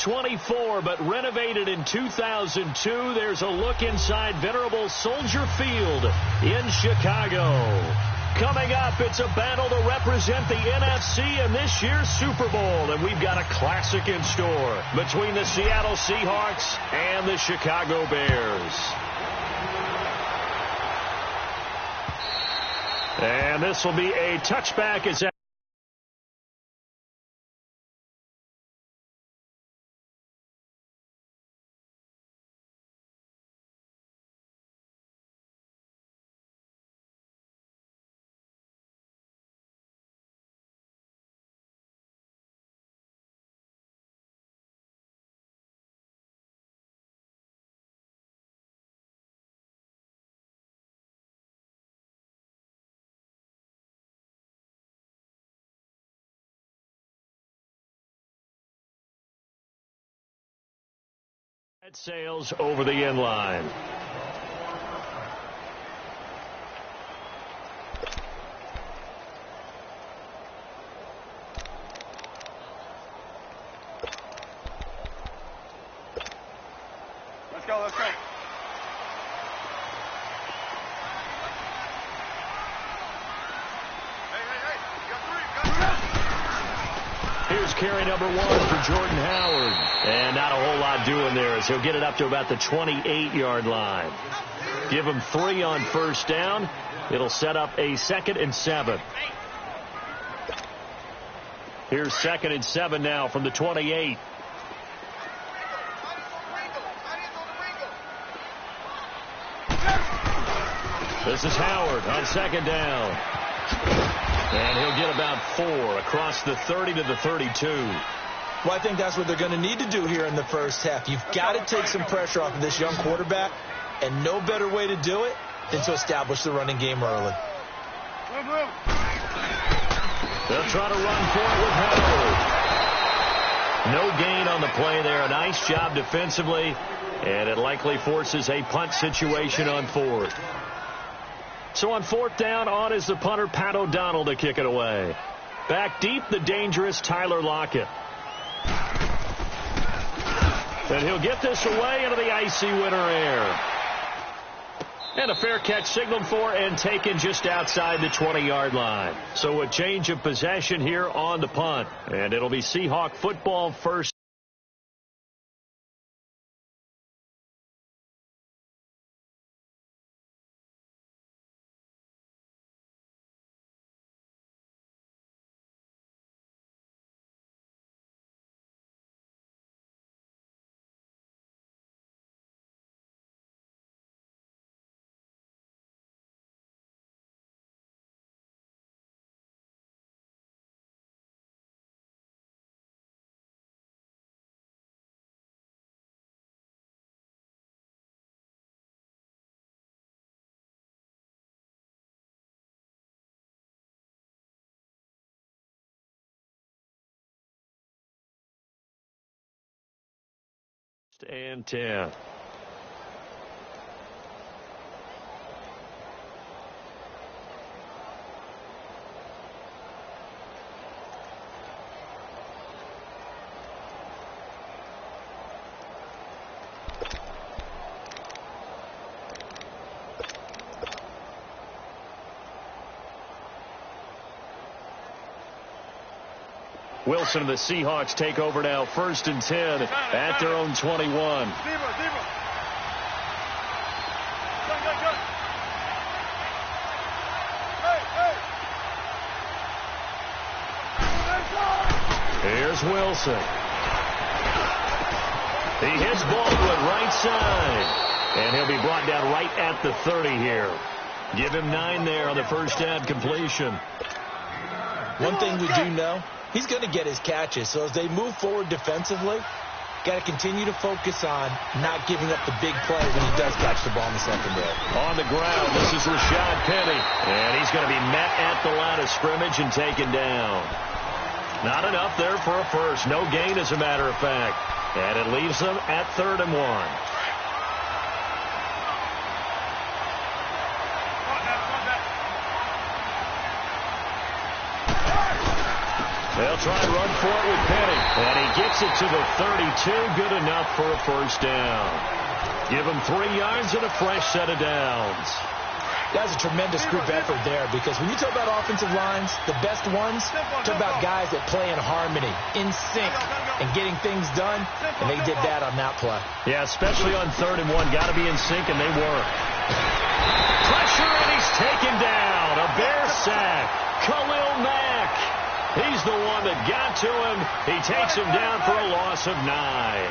1924, but renovated in 2002. There's a look inside venerable Soldier Field in Chicago. Coming up, it's a battle to represent the NFC in this year's Super Bowl, and we've got a classic in store between the Seattle Seahawks and the Chicago Bears. And this will be a touchback as it sails over the end line. Let's go, let's go. Here's carry number 1 for Jordan Howard. And not a whole lot doing there as he'll get it up to about the 28-yard line. Give him 3 on first down. It'll set up a 2nd and 7. Here's 2nd and 7 now from the 28. This is Howard on 2nd down. And he'll get about 4 across the 30 to the 32. Well, I think that's what they're going to need to do here in the first half. You've got to take some pressure off of this young quarterback, and no better way to do it than to establish the running game early. They'll try to run for it with Howard. No gain on the play there. A nice job defensively, and it likely forces a punt situation on 4th. So on 4th down, on is the punter, Pat O'Donnell, to kick it away. Back deep, the dangerous Tyler Lockett. And he'll get this away into the icy winter air. And a fair catch signaled for and taken just outside the 20-yard line. So a change of possession here on the punt. And it'll be Seahawk football first. And 10. Wilson and the Seahawks take over now, 1st and 10 at their own 21. Here's Wilson. He hits Baldwin right side. And he'll be brought down right at the 30 here. Give him 9 there on the first down completion. One thing we do know, he's going to get his catches. So as they move forward defensively, got to continue to focus on not giving up the big play when he does catch the ball in the secondary. On the ground, this is Rashad Penny. And he's going to be met at the line of scrimmage and taken down. Not enough there for a first. No gain, as a matter of fact. And it leaves them at 3rd and 1. They'll try and run for it with Penny. And he gets it to the 32. Good enough for a first down. Give him 3 yards and a fresh set of downs. That's a tremendous group effort there, because when you talk about offensive lines, the best ones talk about guys that play in harmony, in sync, and getting things done, and they did that on that play. Yeah, especially on 3rd and 1. Got to be in sync, and they were. Pressure, and he's taken down. A Bear sack. Khalil Mack. He's the one that got to him. He takes him down for a loss of 9. 19.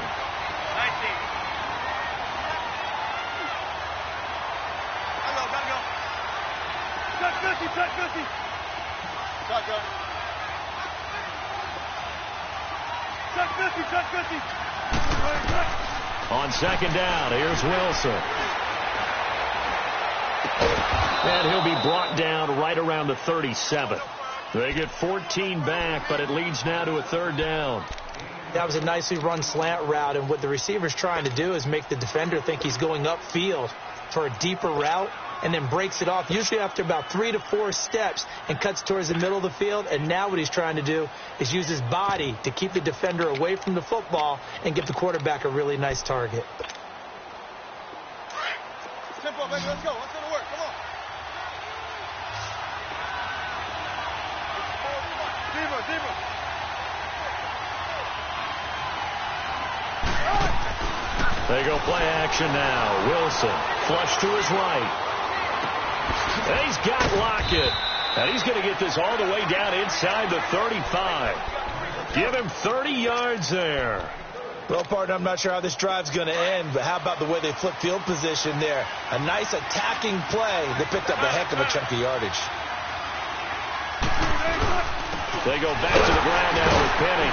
Touch 50, touch 50. Shotgun. Touch 50, touch 50. On 2nd down, here's Wilson. And he'll be brought down right around the 37. They get 14 back, but it leads now to a 3rd down. That was a nicely run slant route, and what the receiver's trying to do is make the defender think he's going upfield for a deeper route, and then breaks it off, usually after about 3 to 4 steps, and cuts towards the middle of the field. And now what he's trying to do is use his body to keep the defender away from the football and give the quarterback a really nice target. Tempo, baby, let's go. Let's go to work. Come on. Deeper. They go play action now. Wilson, flush to his right. And he's got Lockett. And he's going to get this all the way down inside the 35. Give him 30 yards there. Well, partner, I'm not sure how this drive's going to end, but how about the way they flip field position there? A nice attacking play. They picked up a heck of a chunk of yardage. They go back to the ground now with Penny.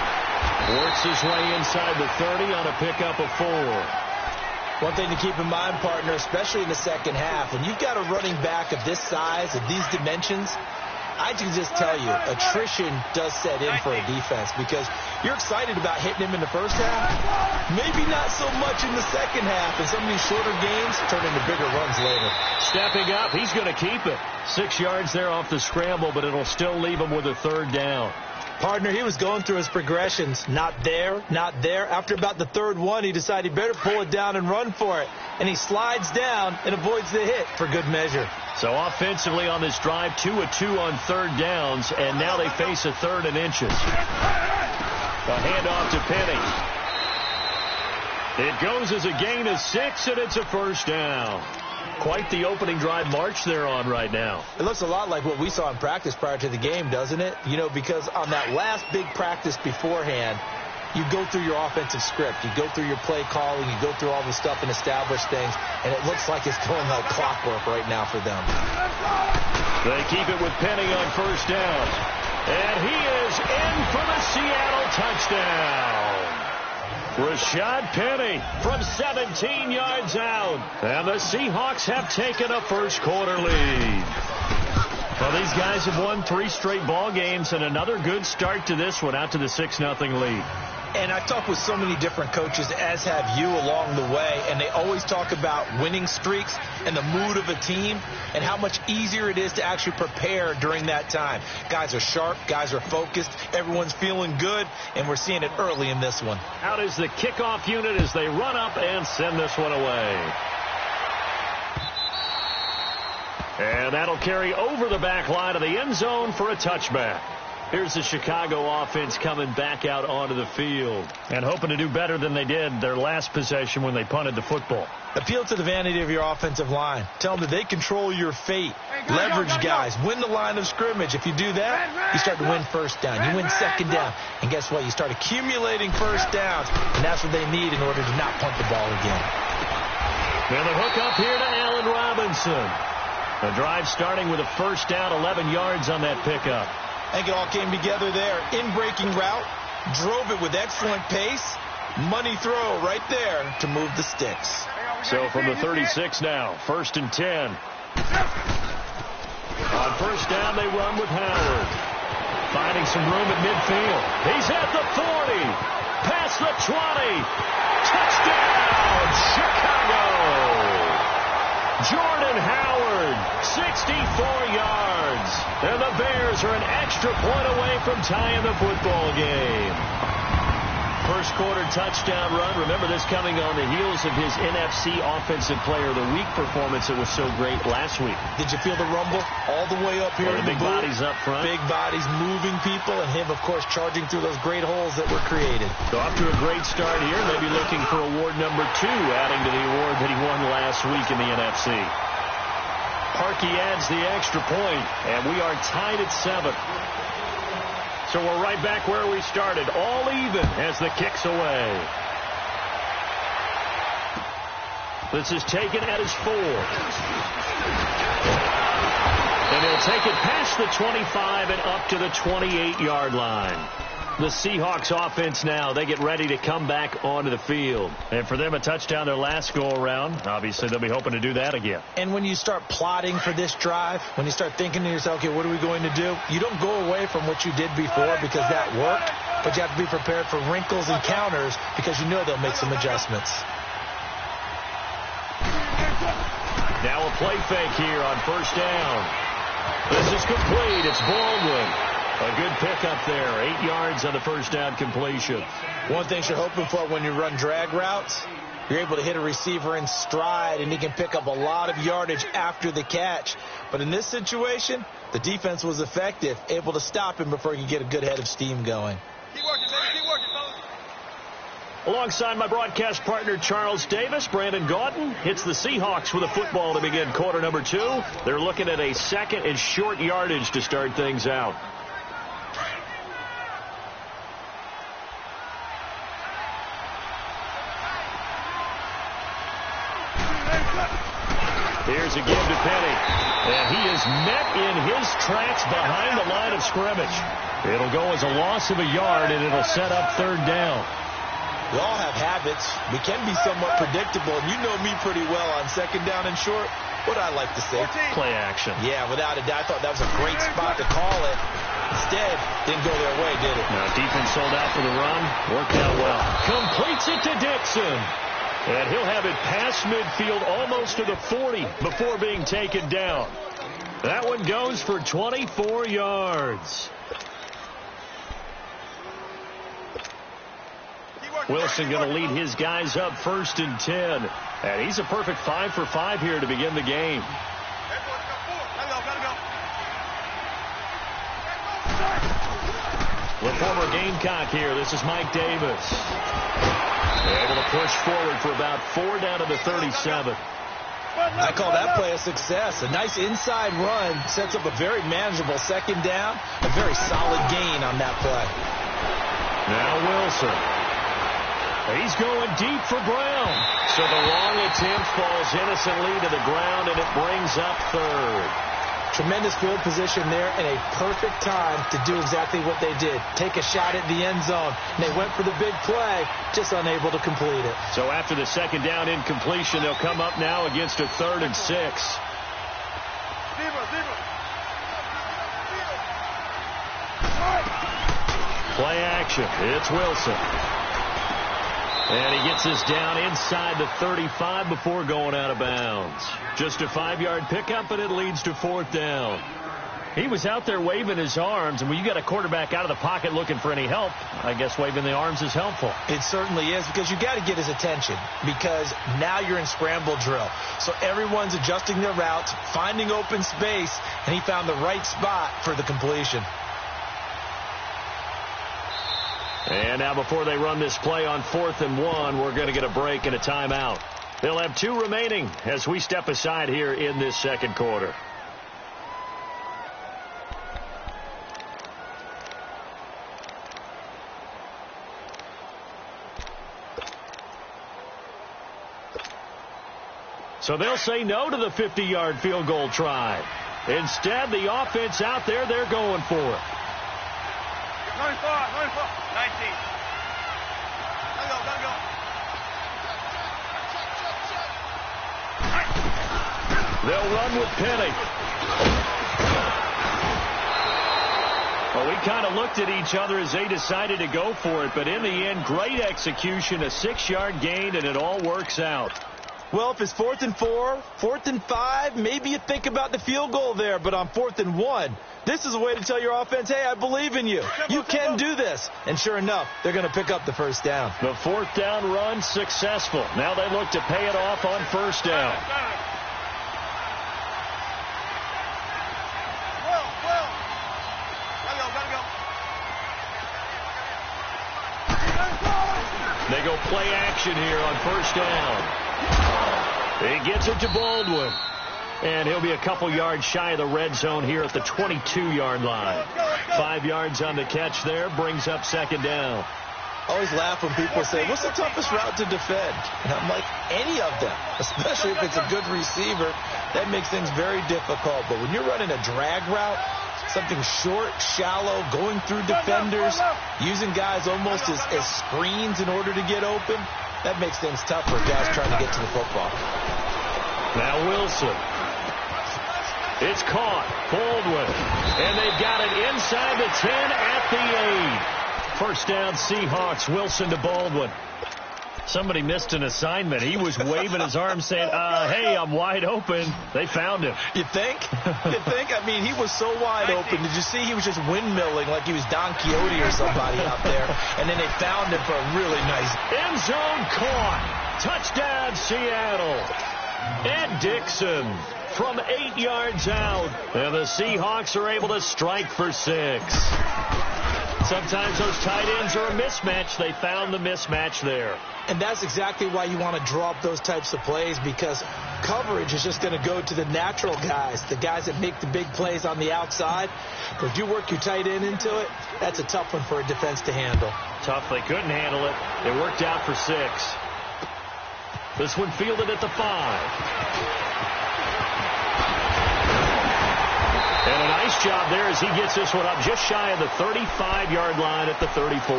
Works his way inside the 30 on a pickup of 4. One thing to keep in mind, partner, especially in the second half, when you've got a running back of this size, of these dimensions, I can just tell you, attrition does set in for a defense, because you're excited about hitting him in the first half, maybe not so much in the second half, and some of these shorter games turn into bigger runs later. Stepping up, he's going to keep it. 6 yards there off the scramble, but it'll still leave him with a 3rd down. Partner, he was going through his progressions. Not there, not there. After about the 3rd one, he decided he better pull it down and run for it. And he slides down and avoids the hit for good measure. So offensively on this drive, 2 of 2 on 3rd downs, and now they face a 3rd and inches. A handoff to Penny. It goes as a gain of 6, and it's a first down. Quite the opening drive march they're on right now. It looks a lot like what we saw in practice prior to the game, doesn't it? You know, because on that last big practice beforehand, you go through your offensive script. You go through your play calling. You go through all the stuff and establish things. And it looks like it's going like clockwork right now for them. They keep it with Penny on first down. And he is in for the Seattle touchdown. Rashad Penny from 17 yards out. And the Seahawks have taken a first quarter lead. Well, these guys have won 3 straight ball games, and another good start to this one out to the 6-0 lead. And I've talked with so many different coaches, as have you, along the way, and they always talk about winning streaks and the mood of a team and how much easier it is to actually prepare during that time. Guys are sharp, guys are focused, everyone's feeling good, and we're seeing it early in this one. Out is the kickoff unit as they run up and send this one away. And that'll carry over the back line of the end zone for a touchback. Here's the Chicago offense coming back out onto the field and hoping to do better than they did their last possession when they punted the football. Appeal to the vanity of your offensive line. Tell them that they control your fate. Leverage guys. Win the line of scrimmage. If you do that, you start to win first down. You win second down. And guess what? You start accumulating first downs, and that's what they need in order to not punt the ball again. And the hook up here to Allen Robinson. The drive starting with a first down, 11 yards on that pickup. I think it all came together there. In-breaking route, drove it with excellent pace. Money throw right there to move the sticks. So from the 36 now, 1st and 10. On first down, they run with Howard. Finding some room at midfield. He's at the 40. Past the 20. Touchdown, Chicago. Jordan Howard, 64 yards. And the Bears are an extra point away from tying the football game. First quarter touchdown run. Remember, this coming on the heels of his NFC Offensive Player of the Week performance that was so great last week. Did you feel the rumble all the way up here? The big bodies up front. Big bodies moving people, and him, of course, charging through those great holes that were created. So off to a great start here. Maybe looking for award number 2, adding to the award that he won last week in the NFC. Parkey adds the extra point, and we are tied at 7. So we're right back where we started, all even as the kick's away. This is taken at his 4. And he'll take it past the 25 and up to the 28-yard line. The Seahawks offense now, they get ready to come back onto the field. And for them, a touchdown their last go-around. Obviously, they'll be hoping to do that again. And when you start plotting for this drive, when you start thinking to yourself, okay, what are we going to do? You don't go away from what you did before because that worked, but you have to be prepared for wrinkles and counters because you know they'll make some adjustments. Now a play fake here on first down. This is complete. It's Baldwin. A good pickup there. 8 yards on the first down completion. One thing you're hoping for when you run drag routes, you're able to hit a receiver in stride, and he can pick up a lot of yardage after the catch. But in this situation, the defense was effective, able to stop him before he could get a good head of steam going. Keep working, baby. Keep working, fellas. Alongside my broadcast partner, Charles Davis, Brandon Gaudin hits the Seahawks with a football to begin quarter number 2. They're looking at a second and short yardage to start things out. Here's a give to Penny. And he is met in his tracks behind the line of scrimmage. It'll go as a loss of a yard, and it'll set up third down. We all have habits. We can be somewhat predictable, and you know me pretty well on second down and short. What I like to say? Play action. Yeah, without a doubt. I thought that was a great spot to call it. Instead, didn't go their way, did it? Now, defense sold out for the run. Worked out well. Completes it to Dixon. And he'll have it past midfield almost to the 40 before being taken down. That one goes for 24 yards. Wilson going to lead his guys up first and 10. And he's a perfect 5 for 5 here to begin the game. The former Gamecock here. This is Mike Davis. Able to push forward for about 4 down to the 37. I call that play a success. A nice inside run sets up a very manageable second down. A very solid gain on that play. Now Wilson. He's going deep for Brown. So the long attempt falls innocently to the ground, and it brings up third. Tremendous field position there and a perfect time to do exactly what they did. Take a shot at the end zone. And they went for the big play, just unable to complete it. So after the second down incompletion, they'll come up now against a 3rd and 6. Play action. It's Wilson. And he gets us down inside the 35 before going out of bounds. Just a 5-yard pickup, and it leads to 4th down. He was out there waving his arms, and when you got a quarterback out of the pocket looking for any help, I guess waving the arms is helpful. It certainly is, because you got to get his attention, because now you're in scramble drill. So everyone's adjusting their routes, finding open space, and he found the right spot for the completion. And now before they run this play on 4th and 1, we're going to get a break and a timeout. They'll have 2 remaining as we step aside here in this second quarter. So they'll say no to the 50-yard field goal try. Instead, the offense out there, they're going for it. 94, 19. Let go. They'll run with Penny. Well, we kind of looked at each other as they decided to go for it, but in the end, great execution, a 6-yard gain, and it all works out. Well, if it's 4th and 4, 4th and 5, maybe you think about the field goal there. But on 4th and 1, this is a way to tell your offense, hey, I believe in you. You can do this. And sure enough, they're going to pick up the first down. The 4th down run successful. Now they look to pay it off on 1st down. They go play action here on 1st down. He gets it to Baldwin. And he'll be a couple yards shy of the red zone here at the 22-yard line. 5 yards on the catch there, brings up 2nd down. I always laugh when people say, what's the toughest route to defend? And I'm like, any of them, especially if it's a good receiver. That makes things very difficult. But when you're running a drag route, something short, shallow, going through defenders, using guys almost as screens in order to get open, that makes things tough for guys trying to get to the football. Now Wilson. It's caught. Baldwin. And they've got it inside the 10 at the 8. 1st down Seahawks. Wilson to Baldwin. Somebody missed an assignment. He was waving his arms saying, hey, I'm wide open. They found him. You think? You think? I mean, he was so wide open. Did you see he was just windmilling like he was Don Quixote or somebody out there? And then they found him for a really nice end zone caught. Touchdown, Seattle. Ed Dixon from 8 yards out. And the Seahawks are able to strike for 6. Sometimes those tight ends are a mismatch. They found the mismatch there. And that's exactly why you want to draw up those types of plays, because coverage is just going to go to the natural guys, the guys that make the big plays on the outside. But if you work your tight end into it, that's a tough one for a defense to handle. Tough. They couldn't handle it. It worked out for 6. This one fielded at the 5. And a nice job there as he gets this one up just shy of the 35-yard line at the 34.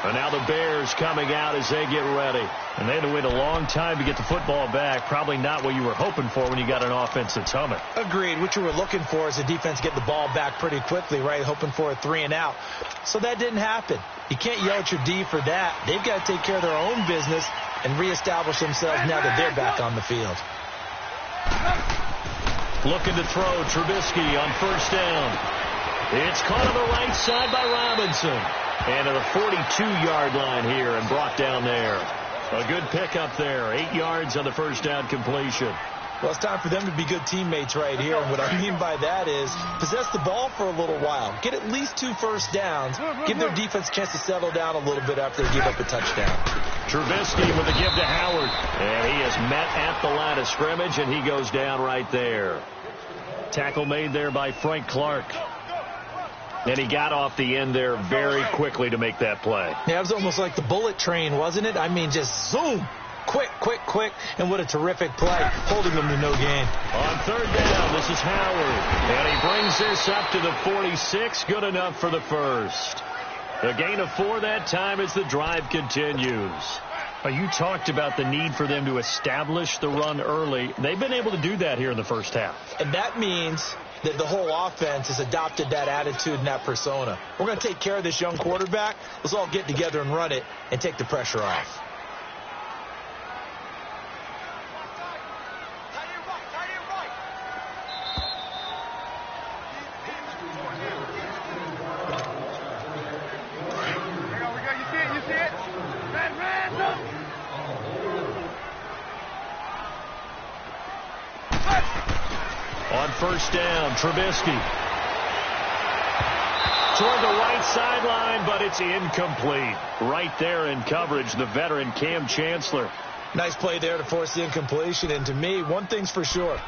And now the Bears coming out as they get ready. And they had to wait a long time to get the football back. Probably not what you were hoping for when you got an offense that's humming. Agreed. What you were looking for is the defense get the ball back pretty quickly, right? Hoping for a 3 and out. So that didn't happen. You can't yell at your D for that. They've got to take care of their own business and reestablish themselves now that they're back on the field. Looking to throw, Trubisky on 1st down. It's caught on the right side by Robinson. And to the 42-yard line here and brought down there. A good pickup there. 8 yards on the 1st down completion. Well, it's time for them to be good teammates right here. And what I mean by that is possess the ball for a little while. Get at least 2 first downs. Give their defense a chance to settle down a little bit after they give up a touchdown. Trubisky with a give to Howard. And he is met at the line of scrimmage, and he goes down right there. Tackle made there by Frank Clark. And he got off the end there very quickly to make that play. Yeah, it was almost like the bullet train, wasn't it? I mean, just zoom. Quick, quick, quick. And what a terrific play, holding them to no gain. On 3rd down, this is Howard. And he brings this up to the 46. Good enough for the 1st. A gain of 4 that time as the drive continues. You talked about the need for them to establish the run early. They've been able to do that here in the 1st half. And that means that the whole offense has adopted that attitude and that persona. We're going to take care of this young quarterback. Let's all get together and run it and take the pressure off. On 1st down, Trubisky. Toward the right sideline, but it's incomplete. Right there in coverage, the veteran Cam Chancellor. Nice play there to force the incompletion. And to me, one thing's for sure.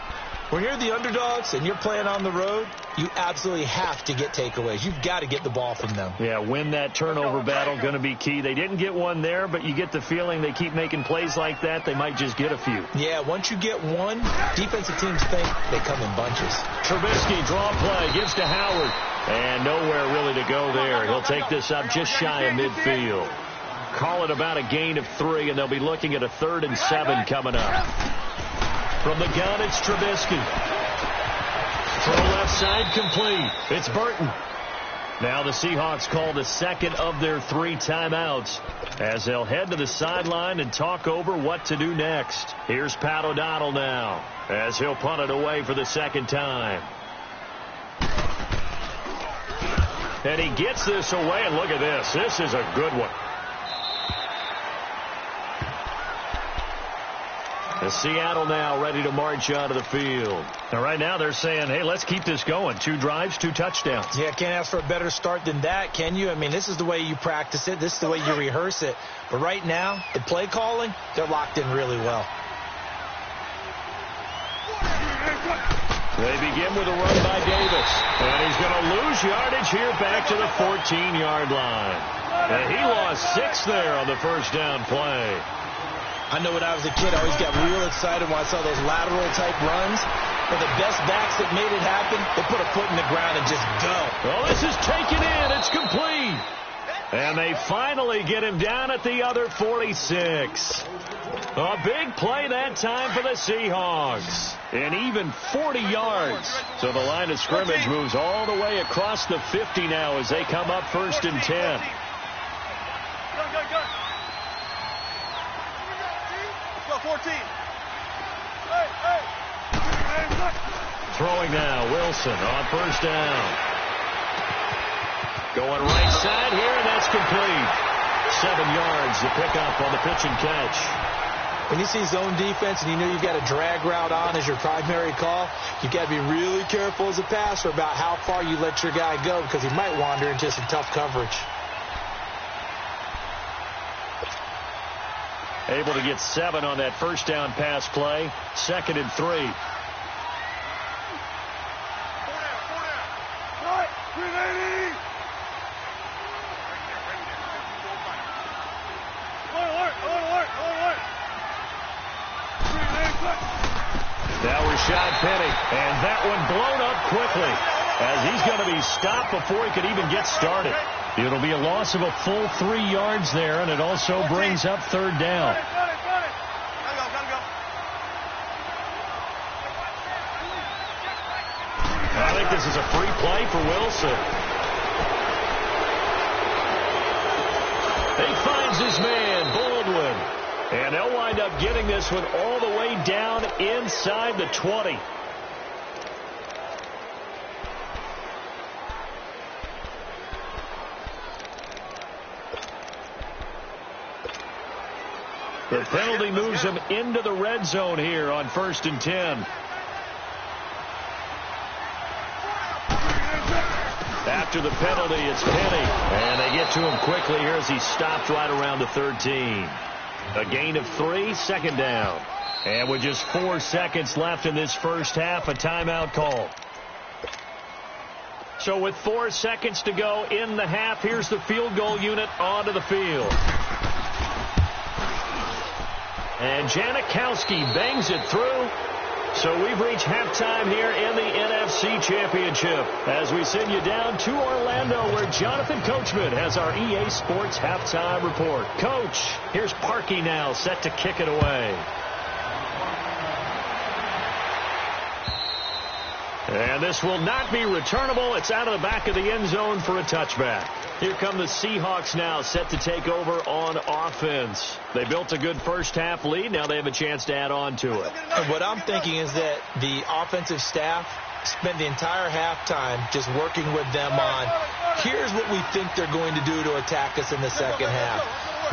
When you're the underdogs and you're playing on the road, you absolutely have to get takeaways. You've got to get the ball from them. Yeah, win that turnover battle, going to be key. They didn't get one there, but you get the feeling they keep making plays like that, they might just get a few. Yeah, once you get one, defensive teams think they come in bunches. Trubisky, draw play, gives to Howard. And nowhere really to go there. He'll take this up just shy of midfield. Call it about a gain of 3, and they'll be looking at a 3rd and 7 coming up. From the gun, it's Trubisky. Throw left side complete. It's Burton. Now the Seahawks call the second of their 3 timeouts as they'll head to the sideline and talk over what to do next. Here's Pat O'Donnell now as he'll punt it away for the second time. And he gets this away, and look at this. This is a good one. The Seattle now ready to march onto the field. Now, right now they're saying, hey, let's keep this going. 2 drives, 2 touchdowns. Yeah, can't ask for a better start than that, can you? I mean, this is the way you practice it. This is the way you rehearse it. But right now, the play calling, they're locked in really well. They begin with a run by Davis. And he's going to lose yardage here back to the 14-yard line. And he lost 6 there on the first down play. I know when I was a kid, I always got real excited when I saw those lateral-type runs. But the best backs that made it happen, they put a foot in the ground and just go. Well, this is taken in. It's complete. And they finally get him down at the other 46. A big play that time for the Seahawks. And even 40 yards. So the line of scrimmage moves all the way across the 50 now as they come up 1st and 10. Go. 14. Hey. Throwing now, Wilson on 1st down. Going right side here, and that's complete. 7 yards to pick up on the pitch and catch. When you see zone defense and you know you've got a drag route on as your primary call, you've got to be really careful as a passer about how far you let your guy go because he might wander into some tough coverage. Able to get 7 on that 1st down pass play. 2nd and 3. Now Rashad Penny, and that one blown up quickly as he's going to be stopped before he could even get started. It'll be a loss of a full 3 yards there, and it also brings up 3rd down. I think this is a free play for Wilson. He finds his man, Baldwin. And they'll wind up getting this one all the way down inside the 20. The penalty moves him into the red zone here on 1st and 10. After the penalty, it's Penny. And they get to him quickly here as he stopped right around the 13. A gain of 3, 2nd down. And with just 4 seconds left in this first half, a timeout call. So with 4 seconds to go in the half, here's the field goal unit onto the field. And Janikowski bangs it through. So we've reached halftime here in the NFC Championship as we send you down to Orlando where Jonathan Coachman has our EA Sports halftime report. Coach, here's Parkey now set to kick it away. And this will not be returnable. It's out of the back of the end zone for a touchback. Here come the Seahawks now set to take over on offense. They built a good first half lead. Now they have a chance to add on to it. And what I'm thinking is that the offensive staff spent the entire halftime just working with them on, here's what we think they're going to do to attack us in the second half.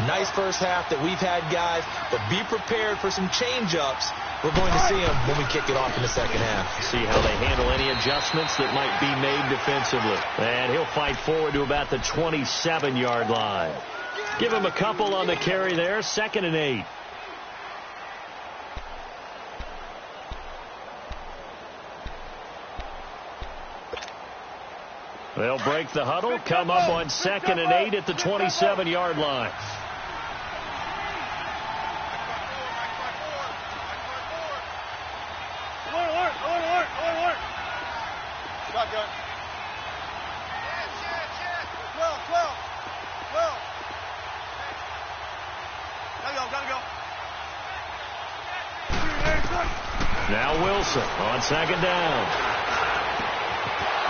Nice first half that we've had, guys, but be prepared for some change-ups. We're going to see them when we kick it off in the second half. See how they handle any adjustments that might be made defensively. And he'll fight forward to about the 27-yard line. Give him a couple on the carry there. 2nd and 8. They'll break the huddle, come up on 2nd and 8 at the 27-yard line. Now Wilson on 2nd down.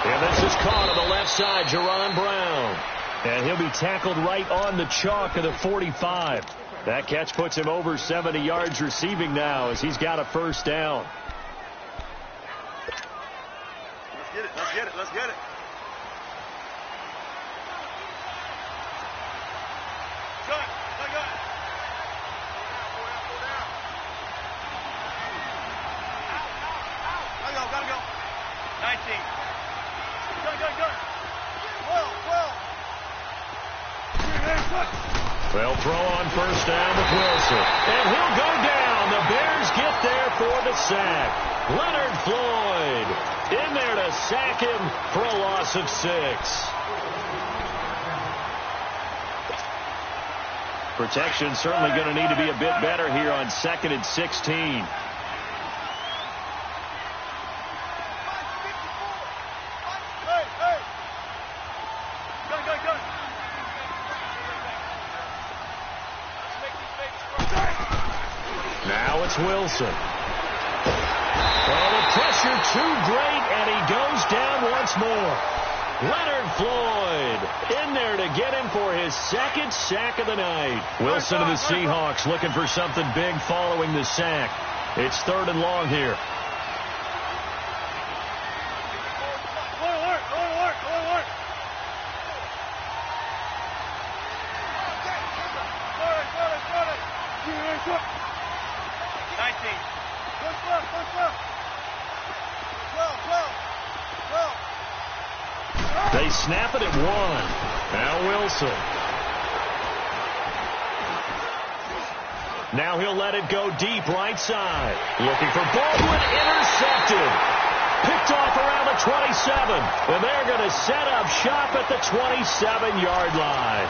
And this is caught on the left side, Jerron Brown. And he'll be tackled right on the chalk of the 45. That catch puts him over 70 yards receiving now as he's got a first down. Let's get it. Let's get it. Let's get it. Cut. Cut. Gotta go. 19. Cut. They'll throw on first down with Wilson. And he'll go down. The Bears get there for the sack. Leonard Floyd in there to sack him for a loss of 6. Protection certainly going to need to be a bit better here on 2nd and 16. Now it's Wilson. Well, the pressure too great, and he goes down once more. Leonard Floyd in there to get him for his 2nd sack of the night. Wilson and the Seahawks looking for something big following the sack. It's 3rd and long here. They snap it at 1. Now Wilson. Now he'll let it go deep right side. Looking for Baldwin, intercepted. Picked off around the 27. And they're going to set up shop at the 27-yard line.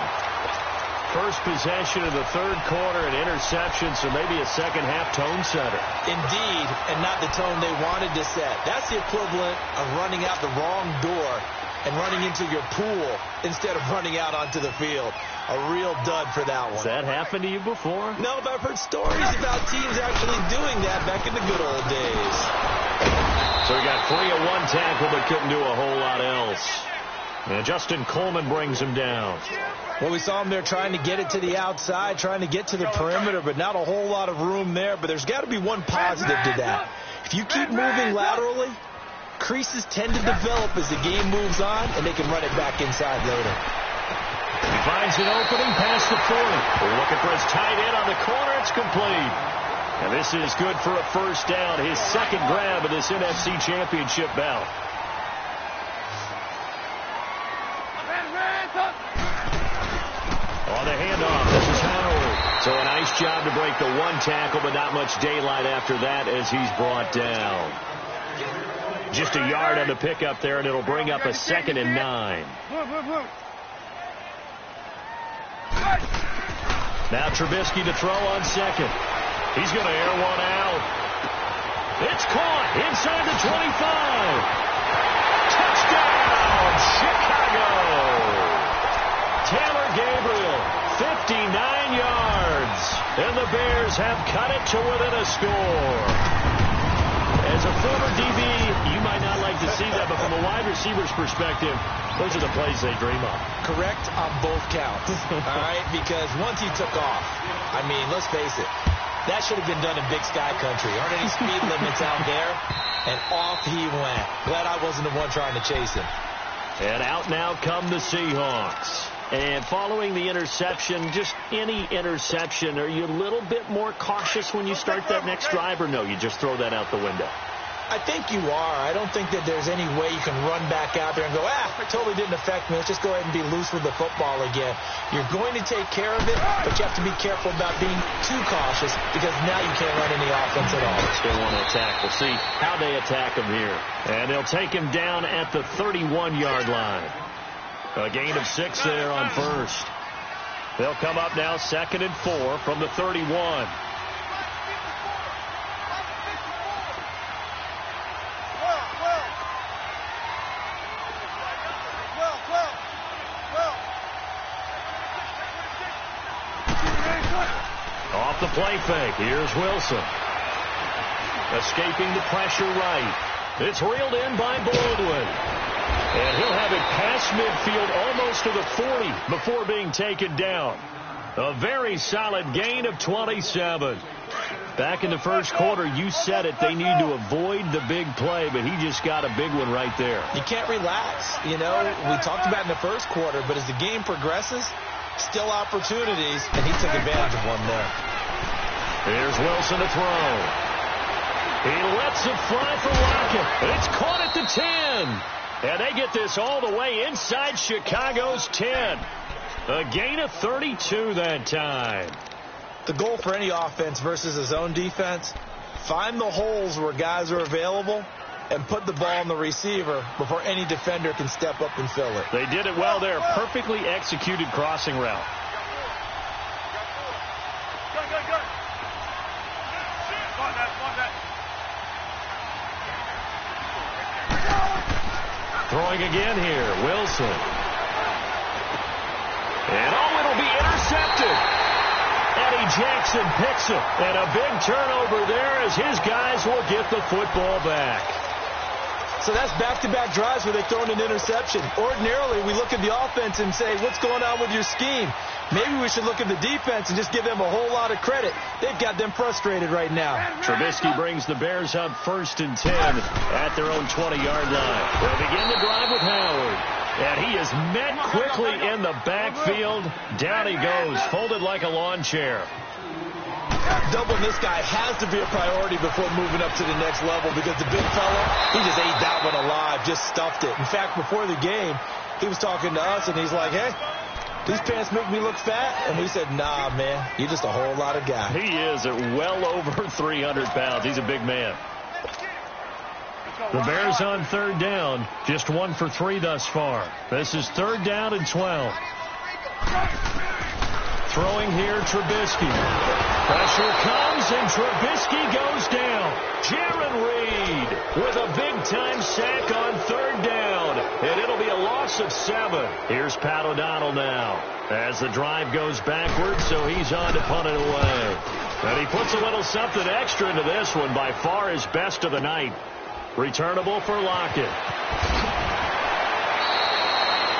First possession of the 3rd quarter, an interception, so maybe a second-half tone setter. Indeed, and not the tone they wanted to set. That's the equivalent of running out the wrong door and running into your pool instead of running out onto the field. A real dud for that one. Has that happened to you before? No, but I've heard stories about teams actually doing that back in the good old days. So he got free of 1 tackle but couldn't do a whole lot else. And Justin Coleman brings him down. Well, we saw him there trying to get it to the outside, trying to get to the perimeter, but not a whole lot of room there. But there's got to be one positive to that. If you keep moving laterally, creases tend to develop as the game moves on, and they can run it back inside later. He finds an opening past the 40. We're looking for his tight end on the corner. It's complete. And this is good for a first down. His 2nd grab of this NFC Championship bout. On the handoff, this is Howard. So a nice job to break the 1 tackle, but not much daylight after that as he's brought down. Just a yard on the pickup there, and it'll bring up a 2nd and 9. Now Trubisky to throw on 2nd. He's going to air one out. It's caught inside the 25. Touchdown, Chicago. Taylor Gabriel, 59 yards. And the Bears have cut it to within a score. As a former DB, you might not like to see that, but from a wide receiver's perspective, those are the plays they dream of. Correct on both counts, all right? Because once he took off, I mean, let's face it, that should have been done in Big Sky Country. Aren't any speed limits out there? And off he went. Glad I wasn't the one trying to chase him. And out now come the Seahawks. And following the interception, just any interception, are you a little bit more cautious when you start that next drive, or no, you just throw that out the window? I think you are. I don't think that there's any way you can run back out there and go, it totally didn't affect me. Let's just go ahead and be loose with the football again. You're going to take care of it, but you have to be careful about being too cautious because now you can't run any offense at all. Still want to attack. We'll see how they attack him here. And they'll take him down at the 31-yard line. A gain of 6 there on first. They'll come up now 2nd and 4 from the 31. Off the play fake. Here's Wilson. Escaping the pressure right. It's reeled in by Baldwin. And he'll have it past midfield almost to the 40 before being taken down. A very solid gain of 27. Back in the first quarter, you said it, they need to avoid the big play, but he just got a big one right there. You can't relax. You know, we talked about in the first quarter, but as the game progresses, still opportunities, and he took advantage of one there. Here's Wilson to throw. He lets it fly for Lockett. It's caught at the 10. And they get this all the way inside Chicago's 10. A gain of 32 that time. The goal for any offense versus his own defense, find the holes where guys are available and put the ball on the receiver before any defender can step up and fill it. They did it well there. Perfectly executed crossing route. Throwing again here, Wilson. And it'll be intercepted. Eddie Jackson picks it. And a big turnover there as his guys will get the football back. So that's back-to-back drives where they throw in an interception. Ordinarily, we look at the offense and say, what's going on with your scheme? Maybe we should look at the defense and just give them a whole lot of credit. They've got them frustrated right now. Trubisky brings the Bears up 1st and 10 at their own 20-yard line. They'll begin the drive with Howard. And he is met quickly in the backfield. Down he goes, folded like a lawn chair. Doubling this guy has to be a priority before moving up to the next level because the big fella, he just ate that one alive, just stuffed it. In fact, before the game, he was talking to us, and he's like, hey, these pants make me look fat. And we said, nah, man, you're just a whole lot of guy. He is at well over 300 pounds. He's a big man. The Bears on 3rd down, just 1 for 3 thus far. This is 3rd down and 12. Throwing here, Trubisky. Pressure comes, and Trubisky goes down. Jaron Reed with a big-time sack on 3rd down, and it'll be a loss of 7. Here's Pat O'Donnell now as the drive goes backwards, so he's on to punt it away. And he puts a little something extra into this one, by far his best of the night. Returnable for Lockett.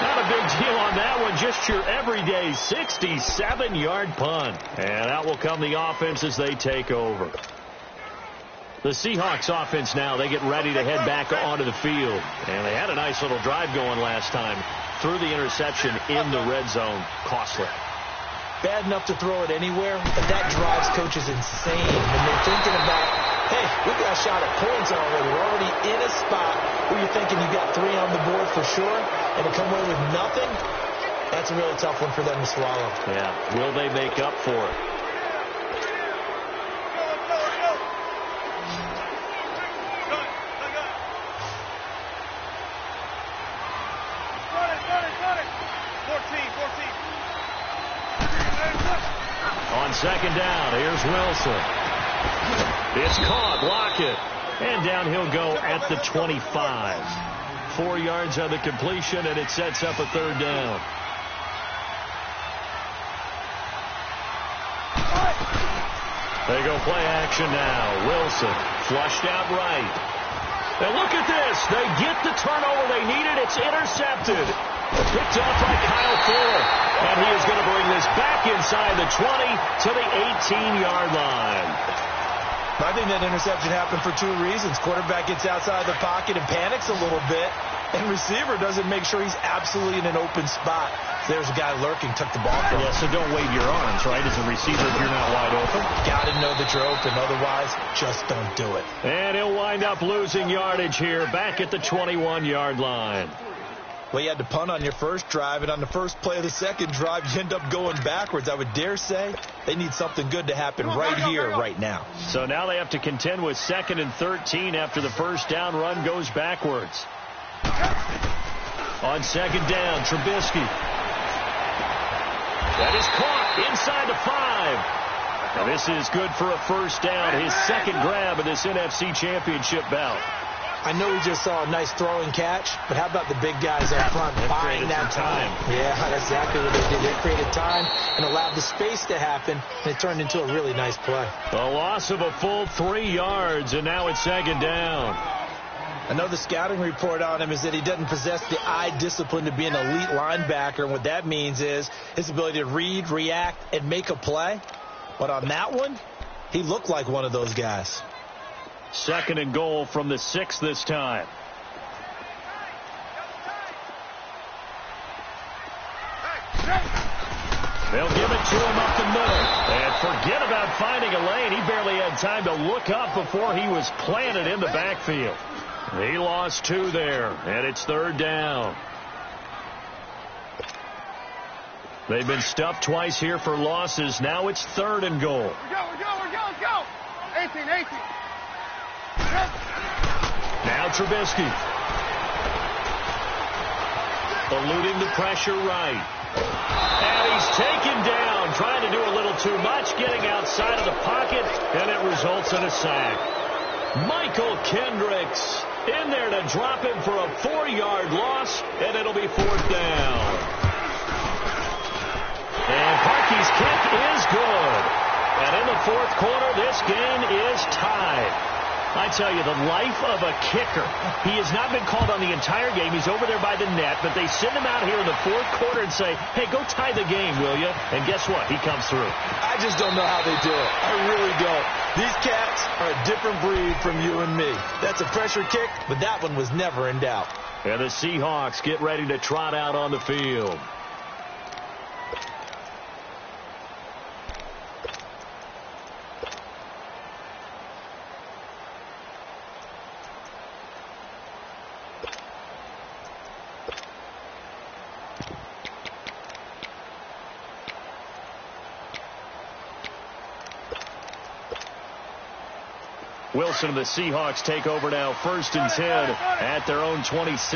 Not a big deal on that one, just your everyday 67-yard punt. And out will come the offense as they take over. The Seahawks offense now, they get ready to head back onto the field. And they had a nice little drive going last time through the interception in the red zone. Costly. Bad enough to throw it anywhere, but that drives coaches insane when they're thinking about, hey, we got a shot at points already. We're already in a spot where you're thinking you got 3 on the board for sure, and to come away with nothing, that's a really tough one for them to swallow. Yeah, will they make up for it? On 2nd down, here's Wilson. It's caught, Lockett. And down he'll go at the 25. 4 yards on the completion, and it sets up a 3rd down. They go play action now. Wilson flushed out right. And look at this. They get the turnover they needed. It's intercepted. Picked off by Kyle Fuller. And he is going to bring this back inside the 20 to the 18-yard line. I think that interception happened for 2 reasons. Quarterback gets outside the pocket and panics a little bit. And receiver doesn't make sure he's absolutely in an open spot. There's a guy lurking, took the ball from him. Yeah, so don't wave your arms, right, as a receiver if you're not wide open. Got to know that you're open. Otherwise, just don't do it. And he'll wind up losing yardage here back at the 21-yard line. Well, you had to punt on your first drive, and on the first play of the second drive, you end up going backwards. I would dare say they need something good to happen right here, right now. So now they have to contend with 2nd and 13 after the first down run goes backwards. On 2nd down, Trubisky. That is caught inside the 5. Now this is good for a first down, his 2nd grab of this NFC Championship bout. I know we just saw a nice throwing catch, but how about the big guys up front buying that time? Yeah, that's exactly what they did. They created time and allowed the space to happen, and it turned into a really nice play. A loss of a full 3 yards, and now it's 2nd down. I know the scouting report on him is that he doesn't possess the eye discipline to be an elite linebacker. And what that means is his ability to read, react, and make a play. But on that one, he looked like one of those guys. 2nd and goal from the 6 this time. They'll give it to him up the middle. And forget about finding a lane. He barely had time to look up before he was planted in the backfield. He lost 2 there, and it's 3rd down. They've been stuffed twice here for losses. Now it's 3rd and goal. Let's go. 18. Now Trubisky. Eluding the pressure right. And he's taken down, trying to do a little too much, getting outside of the pocket, and it results in a sack. Michael Kendricks in there to drop him for a 4-yard loss, and it'll be 4th down. And Parkey's kick is good. And in the 4th quarter, this game is tied. I tell you, the life of a kicker. He has not been called on the entire game. He's over there by the net, but they send him out here in the 4th quarter and say, hey, go tie the game, will you? And guess what? He comes through. I just don't know how they do it. I really don't. These cats are a different breed from you and me. That's a pressure kick, but that one was never in doubt. And the Seahawks get ready to trot out on the field. Wilson and the Seahawks take over now, 1st and 10 at their own 26.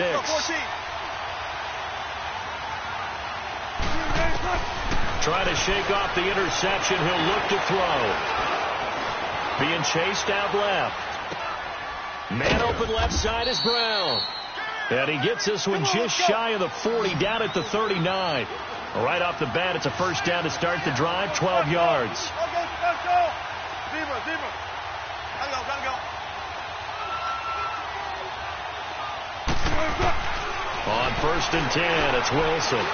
Trying to shake off the interception. He'll look to throw. Being chased out left. Man open left side is Brown. And he gets this one just shy of the 40, down at the 39. Right off the bat, it's a 1st down to start the drive, 12 yards. Let's go. Zebra. Gotta go. On 1st and 10, it's Wilson.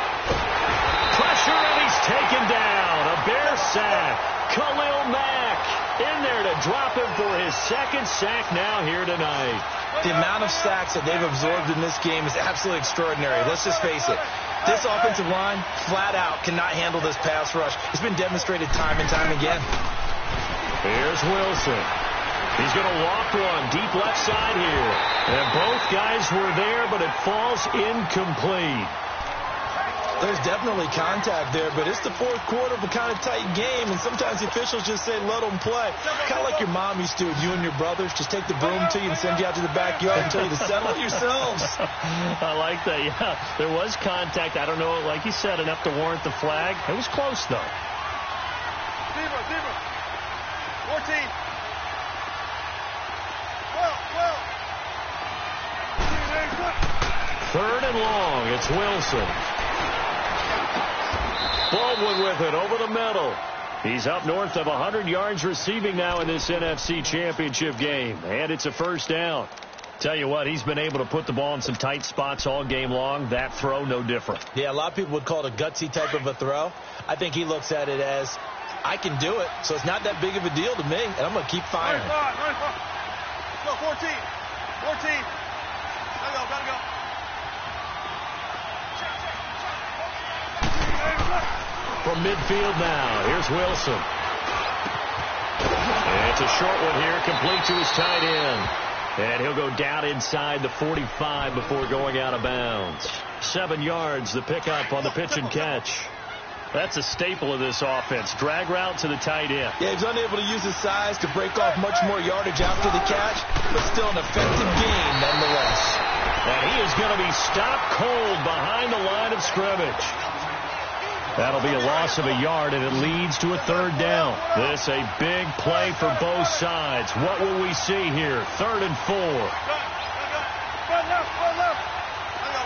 Pressure, and he's taken down. A Bear sack. Khalil Mack in there to drop him for his 2nd sack now here tonight. The amount of sacks that they've absorbed in this game is absolutely extraordinary. Let's just face it. This offensive line, flat out, cannot handle this pass rush. It's been demonstrated time and time again. Here's Wilson. He's going to loft one deep left side here. And both guys were there, but it falls incomplete. There's definitely contact there, but it's the 4th quarter of a kind of tight game, and sometimes the officials just say, let them play. Kind of like your mom used to, you and your brothers, just take the broom to you and send you out to the backyard and tell you to settle it yourselves. I like that, yeah. There was contact. I don't know, like you said, enough to warrant the flag. It was close, though. Zebra. 14. 3rd and long. It's Wilson. Baldwin with it over the middle. He's up north of 100 yards receiving now in this NFC Championship game. And it's a 1st down. Tell you what, he's been able to put the ball in some tight spots all game long. That throw, no different. Yeah, a lot of people would call it a gutsy type of a throw. I think he looks at it as, I can do it, so it's not that big of a deal to me, and I'm going to keep firing. 95. Go, 14. Gotta go. From midfield now, here's Wilson. And it's a short one here, complete to his tight end. And he'll go down inside the 45 before going out of bounds. 7 yards, the pickup on the pitch and catch. That's a staple of this offense. Drag route to the tight end. Yeah, he's unable to use his size to break off much more yardage after the catch, but still an effective gain nonetheless. And he is going to be stopped cold behind the line of scrimmage. That'll be a loss of a yard, and it leads to a 3rd down. This a big play for both sides. What will we see here? 3rd and 4. Run left.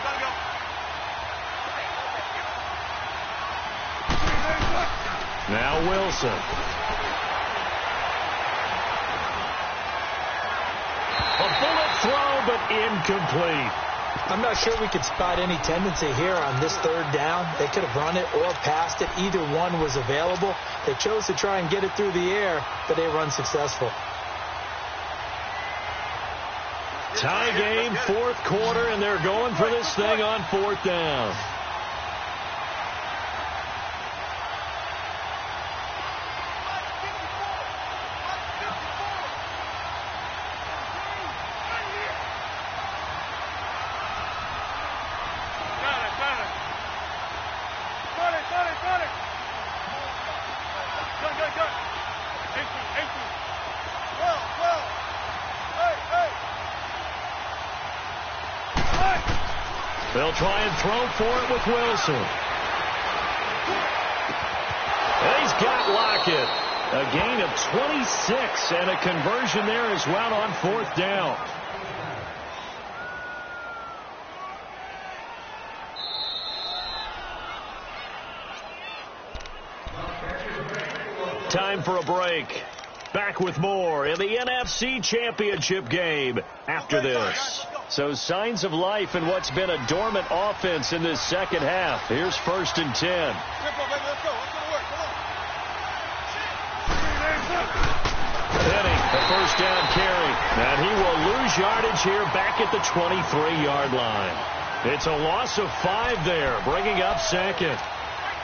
Gotta go. Now Wilson. A bullet throw, but incomplete. I'm not sure we could spot any tendency here on this third down. They could have run it or passed it. Either one was available. They chose to try and get it through the air, but they were unsuccessful. Tie game, fourth quarter, and they're going for this thing on fourth down. They'll try and throw for it with Wilson. And he's got Lockett. A gain of 26 and a conversion there as well on fourth down. Time for a break. Back with more in the NFC Championship game after this. So signs of life in what's been a dormant offense in this second half. Here's 1st and 10. Penning, the first down carry. And he will lose yardage here back at the 23-yard line. It's a loss of 5 there, bringing up second.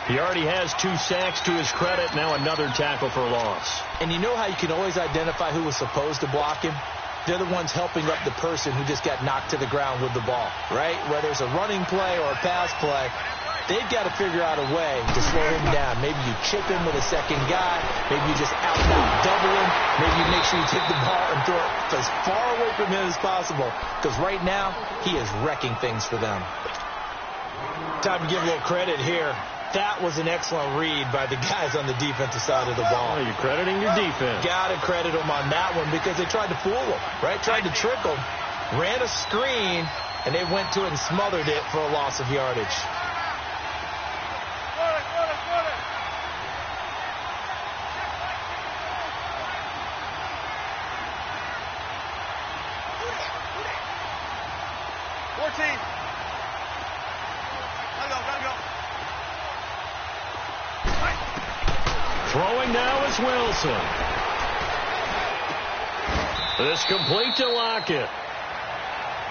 He already has 2 sacks to his credit. Now another tackle for loss. And you know how you can always identify who was supposed to block him? They're the ones helping up the person who just got knocked to the ground with the ball, right? Whether it's a running play or a pass play, they've got to figure out a way to slow him down. Maybe you chip him with a second guy. Maybe you just out and out double him. Maybe you make sure you take the ball and throw it as far away from him as possible. Because right now, he is wrecking things for them. Time to give a little credit here. That was an excellent read by the guys on the defensive side of the ball. Oh, you're crediting your defense. Got to credit them on that one because they tried to fool them, right? Tried to trick them, ran a screen, and they went to it and smothered it for a loss of yardage. Throwing now is Wilson. This complete to Lockett.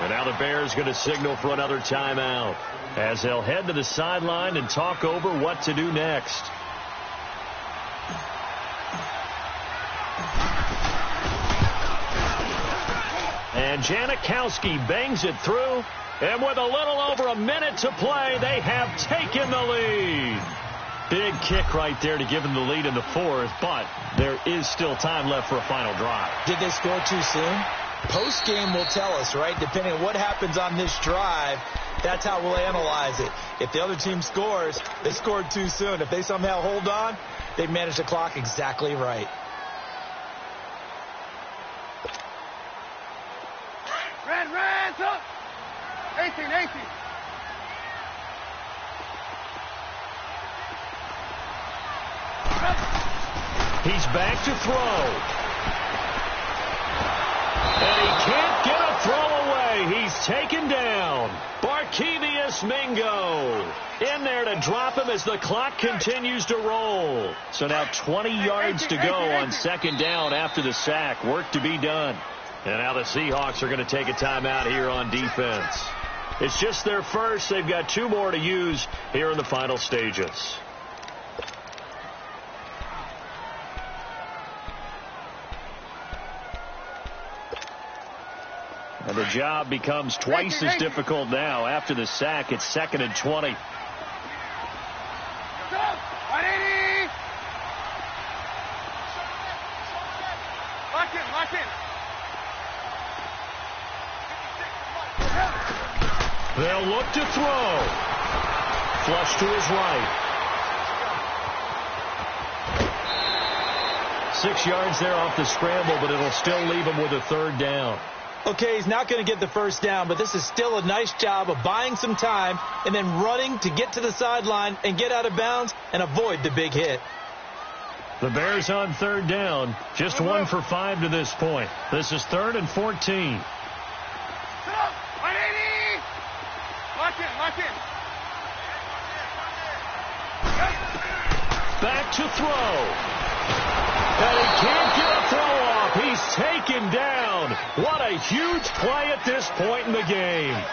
And now the Bears going to signal for another timeout as they'll head to the sideline and talk over what to do next. And Janikowski bangs it through. And with a little over a minute to play, they have taken the lead. Big kick right there to give them the lead in the fourth, but there is still time left for a final drive. Did they score too soon? Post-game will tell us, right? Depending on what happens on this drive, that's how we'll analyze it. If the other team scores, they scored too soon. If they somehow hold on, they managed the clock exactly right. Red, up! 18. He's back to throw. And he can't get a throw away. He's taken down. Barkevius Mingo in there to drop him as the clock continues to roll. So now 20 yards to go on second down after the sack. Work to be done. And now the Seahawks are going to take a timeout here on defense. It's just their first. They've got 2 more to use here in the final stages. And the job becomes twice as difficult now. After the sack, it's 2nd and 20. Lock in. They'll look to throw. Flush to his right. 6 yards there off the scramble, but it'll still leave him with a 3rd down. Okay, he's not going to get the first down, but this is still a nice job of buying some time and then running to get to the sideline and get out of bounds and avoid the big hit. The Bears on 3rd down, just 1 for 5 to this point. This is 3rd and 14. Back to throw. And he can't get a throw off. He's taken down. What a huge play at this point in the game.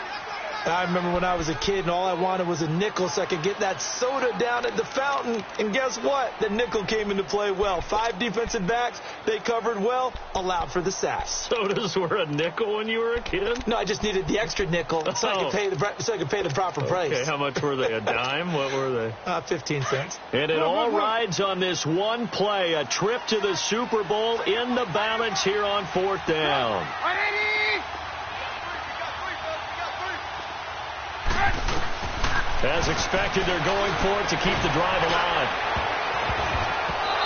I remember when I was a kid and all I wanted was a nickel so I could get that soda down at the fountain. And guess what? The nickel came into play well. 5 defensive backs. They covered well. Allowed for the sack. Sodas were a nickel when you were a kid? No, I just needed the extra nickel so I could pay the proper price. Okay, how much were they? A dime? What were they? 15 cents. And it all rides on this one play. A trip to the Super Bowl in the balance here on 4th down. As expected, they're going for it to keep the drive alive.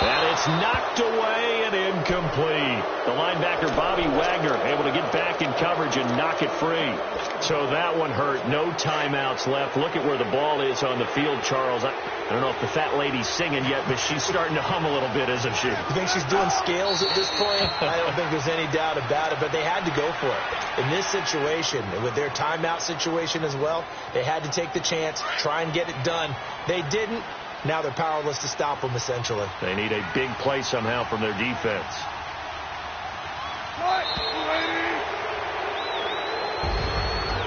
And it's knocked away and incomplete. The linebacker, Bobby Wagner, able to get back in coverage and knock it free. So that one hurt. No timeouts left. Look at where the ball is on the field, Charles. I don't know if the fat lady's singing yet, but she's starting to hum a little bit, isn't she? You think she's doing scales at this point? I don't think there's any doubt about it, but they had to go for it. In this situation, with their timeout situation as well, they had to take the chance, try and get it done. They didn't. Now they're powerless to stop them, essentially. They need a big play somehow from their defense.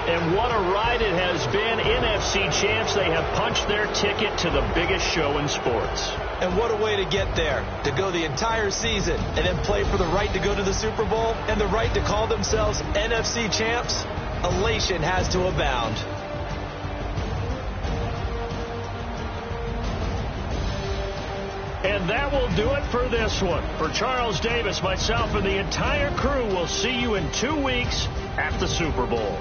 And what a ride it has been. NFC champs, they have punched their ticket to the biggest show in sports. And what a way to get there, to go the entire season and then play for the right to go to the Super Bowl and the right to call themselves NFC champs. Elation has to abound. And that will do it for this one. For Charles Davis, myself, and the entire crew, we'll see you in 2 weeks at the Super Bowl.